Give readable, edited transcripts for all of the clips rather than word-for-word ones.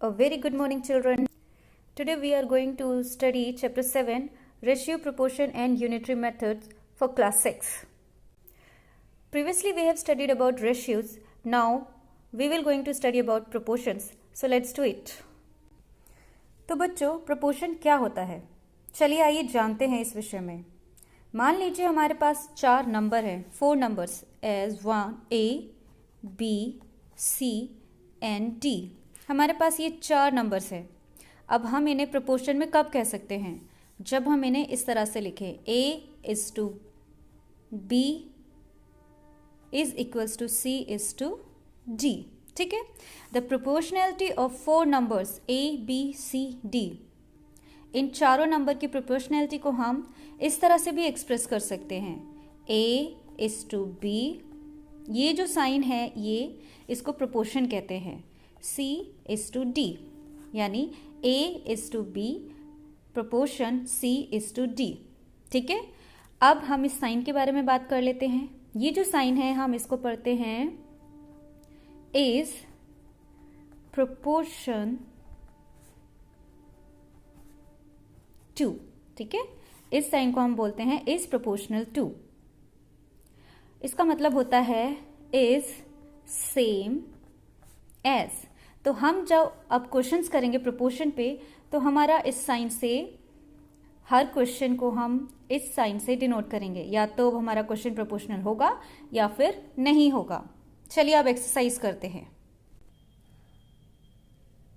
A very good morning, children. Today we are going to study chapter 7, Ratio, Proportion and Unitary Methods for class 6. Previously we have studied about ratios. Now we will going to study about proportions. So let's do it. तो बच्चों, proportion क्या होता है? चलिए आइए जानते हैं इस विषय में. मान लीजिए हमारे पास 4 नंबर हैं, 4 numbers as 1 A, B, C and D. हमारे पास ये 4 नंबर्स हैं. अब हम इन्हें प्रोपोर्शन में कब कह सकते हैं? जब हम इन्हें इस तरह से लिखें, A is to B is equals to C is to D. ठीक है. The proportionality of 4 numbers A, B, C, D. इन चारों नंबर की प्रोपोर्शनैलिटी को हम इस तरह से भी एक्सप्रेस कर सकते हैं. A is to B. ये जो साइन है ये इसको प्रोपोर्शन कहते हैं. C is to D, यानी A is to B, proportion C is to D. ठीक है. अब हम इस साइन के बारे में बात कर लेते हैं. ये जो साइन है हम इसको पढ़ते हैं is proportion to. ठीक है. इस साइन को हम बोलते हैं is proportional to. इसका मतलब होता है is same as. तो हम जब अब क्वेश्चंस करेंगे प्रोपोर्शन पे तो हमारा इस साइन से हर क्वेश्चन को हम इस साइन से डिनोट करेंगे. या तो हमारा क्वेश्चन प्रोपोर्शनल होगा या फिर नहीं होगा. चलिए अब एक्सरसाइज करते हैं.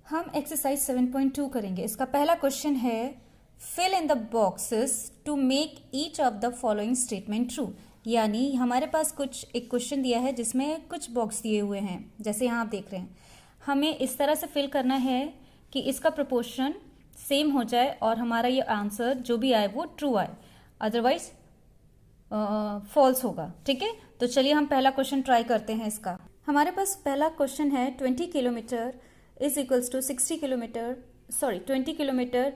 हम एक्सरसाइज 7.2 करेंगे. इसका पहला क्वेश्चन है fill in the boxes to make each of the following statement true. यानी हमारे पास एक क्वेश्चन दिया है जिसमें कुछ बॉक्स दिए हुए हैं. जैसे यहाँ आप देख रहे हैं. हमें इस तरह से फिल करना है कि इसका प्रोपोर्शन सेम हो जाए और हमारा ये आंसर जो भी आए वो ट्रू आए, अदरवाइज फॉल्स होगा. ठीक है. तो चलिए हम पहला क्वेश्चन ट्राई करते हैं. इसका हमारे पास पहला क्वेश्चन है 20 kilometre is equals to 60 kilometre 20 kilometre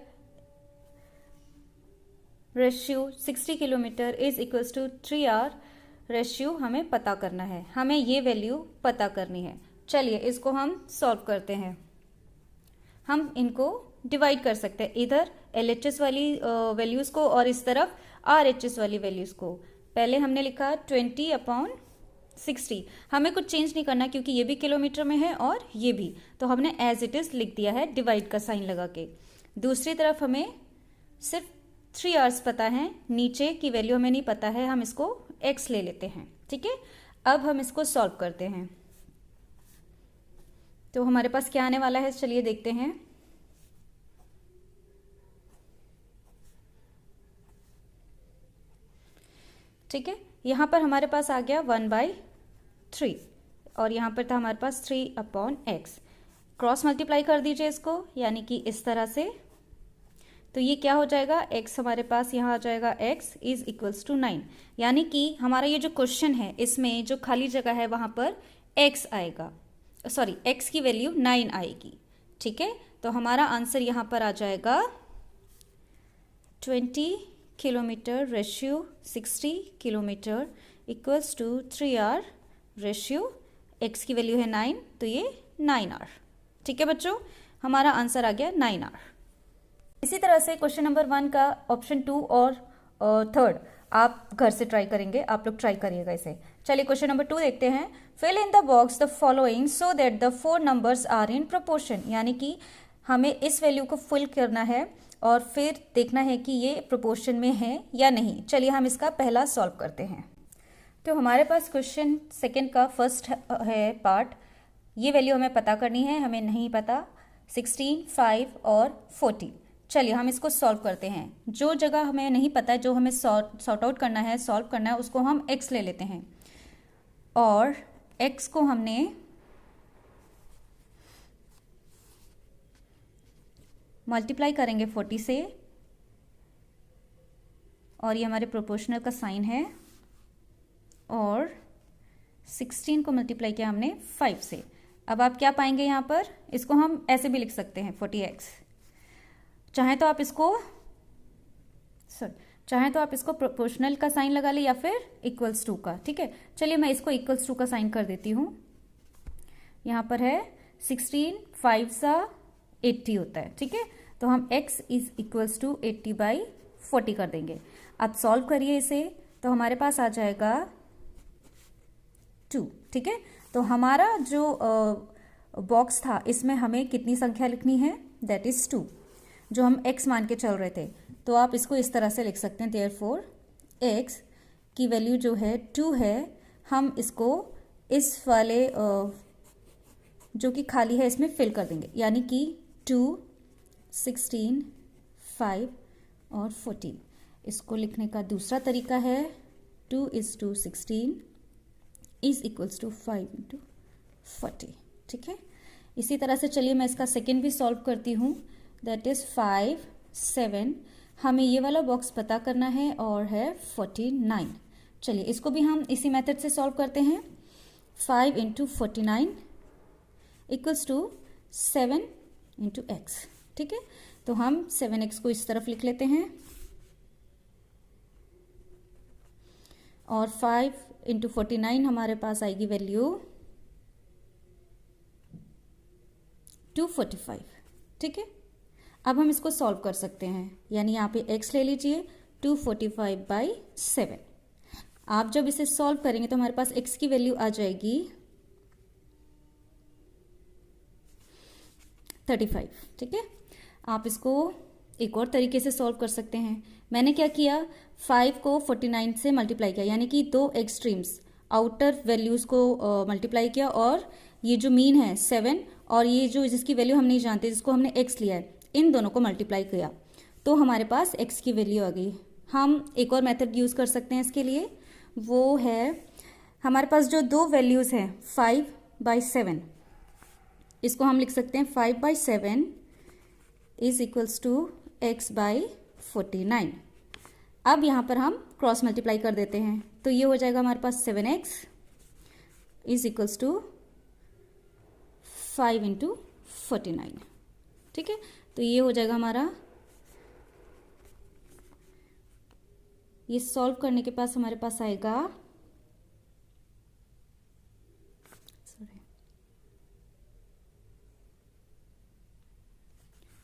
ratio 60 kilometre is equals to 3 hour ratio हमें पता करना है. हमें ये वैल्यू पता करनी है. चलिए इसको हम सॉल्व करते हैं. हम इनको डिवाइड कर सकते हैं, इधर LHS वाली वैल्यूज़ को और इस तरफ RHS वाली वैल्यूज़ को. पहले हमने लिखा 20/60. हमें कुछ चेंज नहीं करना क्योंकि ये भी किलोमीटर में है और ये भी, तो हमने एज इट इज़ लिख दिया है डिवाइड का साइन लगा के. दूसरी तरफ हमें सिर्फ 3 आवर्स पता है, नीचे की वैल्यू हमें नहीं पता है. हम इसको x ले लेते हैं. ठीक है. अब हम इसको सॉल्व करते हैं. तो हमारे पास क्या आने वाला है, चलिए देखते हैं. ठीक है. यहां पर हमारे पास आ गया 1/3 और यहां पर था हमारे पास 3/x. क्रॉस मल्टीप्लाई कर दीजिए इसको, यानी कि इस तरह से. तो ये क्या हो जाएगा, x हमारे पास यहाँ आ जाएगा x इज इक्वल्स टू 9. यानी कि हमारा ये जो क्वेश्चन है इसमें जो खाली जगह है वहां पर x आएगा, सॉरी x की वैल्यू 9 आएगी. ठीक है. तो हमारा आंसर यहाँ पर आ जाएगा 20 kilometre ratio 60 kilometre equals to 3 hour ratio. x की वैल्यू है 9, तो ये 9 आवर. ठीक है बच्चों, हमारा आंसर आ गया 9 आवर. इसी तरह से क्वेश्चन नंबर 1 का ऑप्शन 2 और 3 आप घर से ट्राई करेंगे. आप लोग ट्राई करिएगा इसे. चलिए क्वेश्चन नंबर 2 देखते हैं. Fill in the box the following so that the 4 numbers are in proportion. यानी कि हमें इस वैल्यू को फिल करना है और फिर देखना है कि ये प्रोपोर्शन में है या नहीं. चलिए हम इसका पहला सॉल्व करते हैं. तो हमारे पास क्वेश्चन सेकेंड का फर्स्ट है पार्ट. ये वैल्यू हमें पता करनी है, हमें नहीं पता. 16, 5 और 40. चलिए हम इसको सॉल्व करते हैं. जो जगह हमें नहीं पता है, जो हमें सॉर्ट आउट करना है, सॉल्व करना है, उसको हम x ले लेते हैं. और x को हमने मल्टीप्लाई करेंगे 40 से और ये हमारे प्रोपोर्शनल का साइन है. और 16 को मल्टीप्लाई किया हमने 5 से. अब आप क्या पाएंगे यहाँ पर, इसको हम ऐसे भी लिख सकते हैं 40x. चाहे तो आप इसको प्रोपोर्शनल का साइन लगा ले या फिर इक्वल्स टू का. ठीक है. चलिए मैं इसको इक्वल्स टू का साइन कर देती हूँ. यहाँ पर है 16, 5 सा 80 होता है, ठीक है। तो हम x इज इक्वल्स टू 80/40 कर देंगे। अब सॉल्व करिए इसे, तो हमारे पास आ जाएगा 2, ठीक है। तो हमारा जो बॉक्स था इसमें हमें कितनी संख्या लिखनी है, दैट इज 2, जो हम x मान के चल रहे थे। तो आप इसको इस तरह से लिख सकते हैं, देयरफॉर x की वैल्यू जो है 2 है, हम इसको इस वाले जो कि खाली है इसमें फिल कर देंगे, यानी कि 2, 16, 5 और 14। इसको लिखने का दूसरा तरीका है 2 is to 16 is equals to 5 into 40, ठीक है। इसी तरह से चलिए मैं इसका सेकेंड भी सॉल्व करती हूँ, दैट इज 5, 7। हमें ये वाला बॉक्स पता करना है और है 49। चलिए इसको भी हम इसी मेथड से सॉल्व करते हैं। 5 into 49 equals to 7 into x, ठीक है। तो हम 7x को इस तरफ लिख लेते हैं और 5 into 49 हमारे पास आएगी वैल्यू 245, ठीक है। अब हम इसको सॉल्व कर सकते हैं, यानी यहाँ पे x ले लीजिए 245/7। आप जब इसे सॉल्व करेंगे तो हमारे पास x की वैल्यू आ जाएगी 35, ठीक है। आप इसको एक और तरीके से सॉल्व कर सकते हैं। मैंने क्या किया, 5 को 49 से मल्टीप्लाई किया, यानी कि दो एक्सट्रीम्स आउटर वैल्यूज को मल्टीप्लाई किया, और ये जो मीन है 7 और ये जो जिसकी वैल्यू हम नहीं जानते, जिसको हमने x लिया है, इन दोनों को मल्टीप्लाई किया तो हमारे पास x की वैल्यू आ गई। हम एक और मेथड यूज़ कर सकते हैं इसके लिए, वो है हमारे पास जो दो वैल्यूज़ हैं 5/7, इसको हम लिख सकते हैं 5/7 इज इक्वल्स टू x/49। अब यहाँ पर हम क्रॉस मल्टीप्लाई कर देते हैं, तो ये हो जाएगा हमारे पास 7x is equals to 5 into 49, ठीक है। तो ये हो जाएगा हमारा, ये सॉल्व करने के पास हमारे पास आएगा,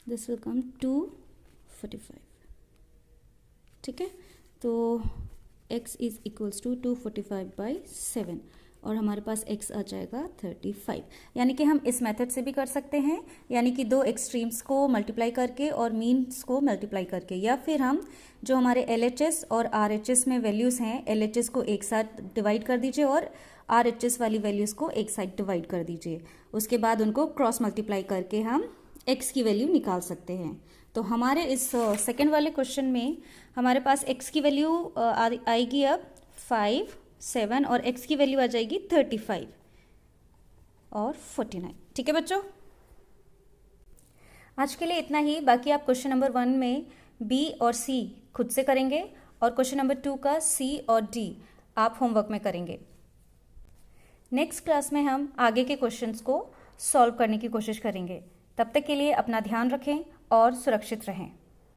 दिस विल कम 245, ठीक है। तो x इज इक्वल्स टू 245/7 और हमारे पास x आ जाएगा 35। यानी कि हम इस मेथड से भी कर सकते हैं, यानी कि दो एक्सट्रीम्स को मल्टीप्लाई करके और मीन्स को मल्टीप्लाई करके, या फिर हम जो हमारे LHS और RHS में वैल्यूज़ हैं, LHS को एक साथ डिवाइड कर दीजिए और RHS वाली वैल्यूज़ को एक साथ डिवाइड कर दीजिए। उसके बाद उनको क्रॉस मल्टीप्लाई करके हम x की वैल्यू निकाल सकते हैं। तो हमारे इस सेकेंड वाले क्वेश्चन में हमारे पास x की वैल्यू आएगी अब 5, 7 और x की वैल्यू आ जाएगी 35 और 49, ठीक है बच्चों। आज के लिए इतना ही। बाकी आप क्वेश्चन नंबर 1 में B और C खुद से करेंगे और क्वेश्चन नंबर 2 का C और D आप होमवर्क में करेंगे। नेक्स्ट क्लास में हम आगे के क्वेश्चंस को सॉल्व करने की कोशिश करेंगे। तब तक के लिए अपना ध्यान रखें और सुरक्षित रहें।